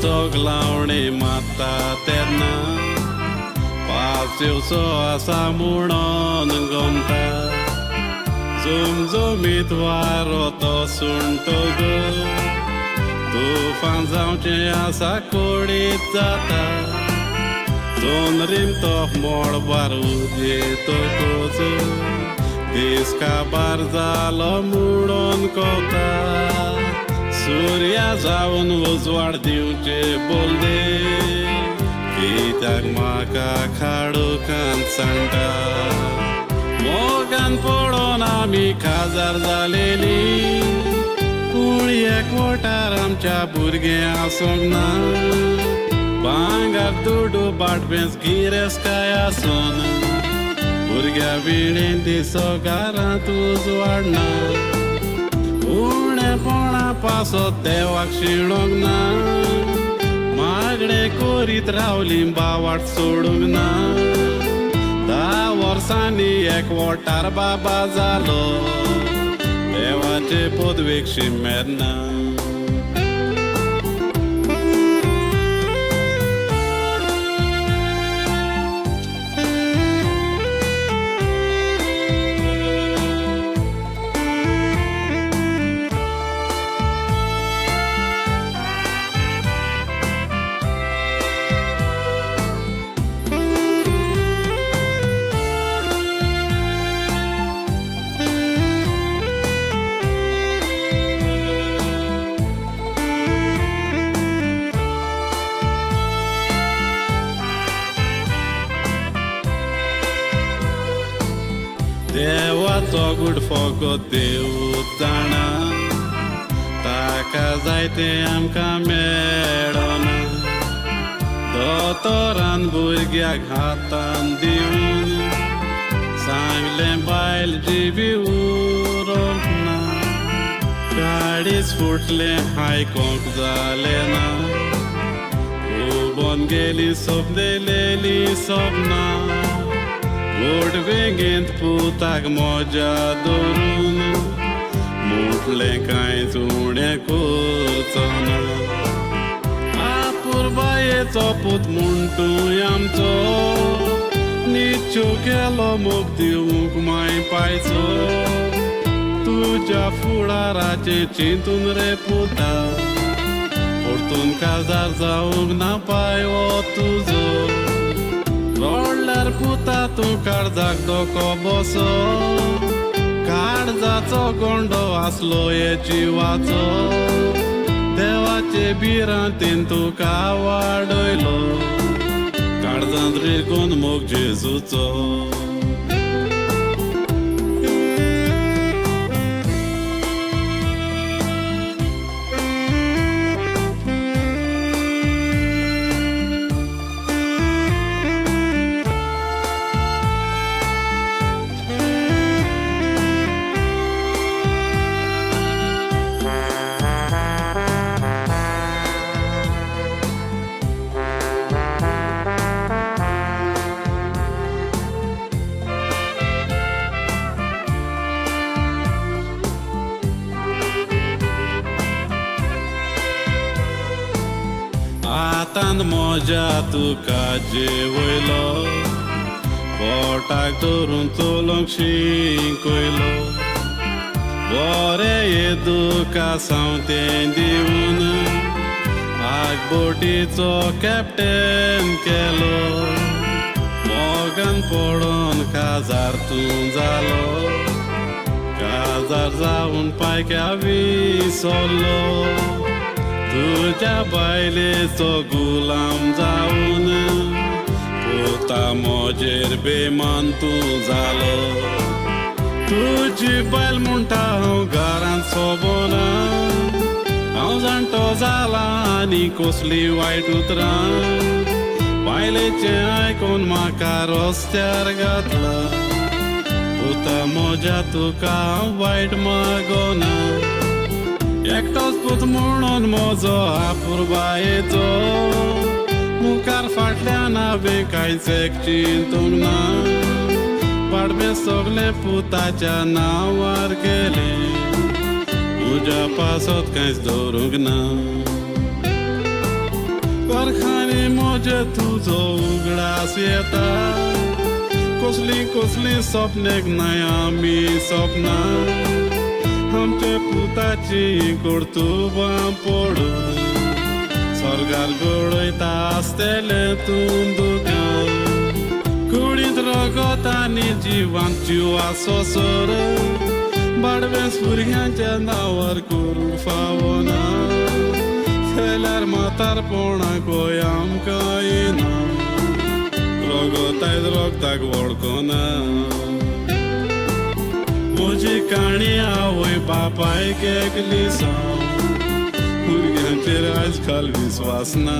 सगलावणे माता तेन्ना पावसो आसा म्हणून गमता झुमझुमीत वारो तो सुंटग तुफान जावचें आसा कोडीत जाता दोन रिमतो मोळबार उदेतकच दीस काबार जालो म्हणून कोता सूर्या जावन उजवाड दिवचे बोलदे कित्याक म्हाका खाडूकान सांगता मोगान पडोन आमी काजार जालेली पूण एकवटार आमच्या भुरगें आसूंक ना भांगर दुडू बाटबेंच गिरेस्काय आसून भुरग्या विणेन दिसो घरांत उजवाडना उणेपणा पासत देवाक शिणोंक ना मागणे करीत रावली बावाट सोडूंक ना 10 वर्सांनी एकवटार बाबा जालो देवाचे पदवेक शिमेरना देवाचो गुड फकत देवूच जाणा ताका जायते आमकां मेळना दोतोरान भुरग्याक हातान दिवन सांगलें बायल जिवी उरोंक ना गाडीच फुटलें आयकोंक जालें ना उबोन गेली सोबलेली सपनां गोडवेंगेंत पुताक मोजा धरून मुटलें कांयच उणें कोचना आपुरबायेचो पूत म्हणटूय आमचो निच्यो केलो मोग दिवंक माय पायचो तुज्या फुडाराचे चिंतून रे पुता परतून काजार जावंक ना पाय वो तुजो रोडल्यार पुता तूं काळजाक दोको बसो काळजाचो गोंडो आसलो हे जिवाचो देवाचे बिरांतेन तुका वाडयलो काळजांत रिगून मोग जेजूचो आतां मोजा तुका जेवयलो पोटाक धरून चलोवंक शिकयलो बरें येदुका सावतें दिवन आगबोटीचो कॅप्टन केलो मोगान पडोन काजार तूं जालो काजार जावन पायक्या विसरलो तुज्या बायलेचो गुलाम जावन पुता मोजेर बेमान तूं जालो तुजी बायल म्हणटा हांव घरांत सोबना हांव जाणटो जाला आनी कसली वायट उतरां बायलेचें आयकून म्हाका रस्त्यार घातला पुता मोज्या तुका हांव वायट मागोना एकटोच पूत म्हणून म्हजो आपुरबायेचो मुखार फाटल्यान हांवें कांयच एक चिंतूंक ना पाडबे सगळे पुताच्या नांवार गेले तुज्या पासत कांयच दवरूंक ना कारखाने मोजे तुजो उगडास येता कसली कसली सपनेक नाय आमी सपना आमचे पुताची कोर्तुबां पडून स्वर्गार गडयता आसतले तूं दुकान कुडींत रगत आनी जिवांत जिवा सोसोर बाडवेस भुरग्यांच्या नांवार करूंक फावना फेल्यार म्हातारपणाकोय आमकां येना रगत आयज रगताक वळखना म्हजी काणी आवय बापायक एकली सांग भुरग्यांचेर आयज काल विस्वास ना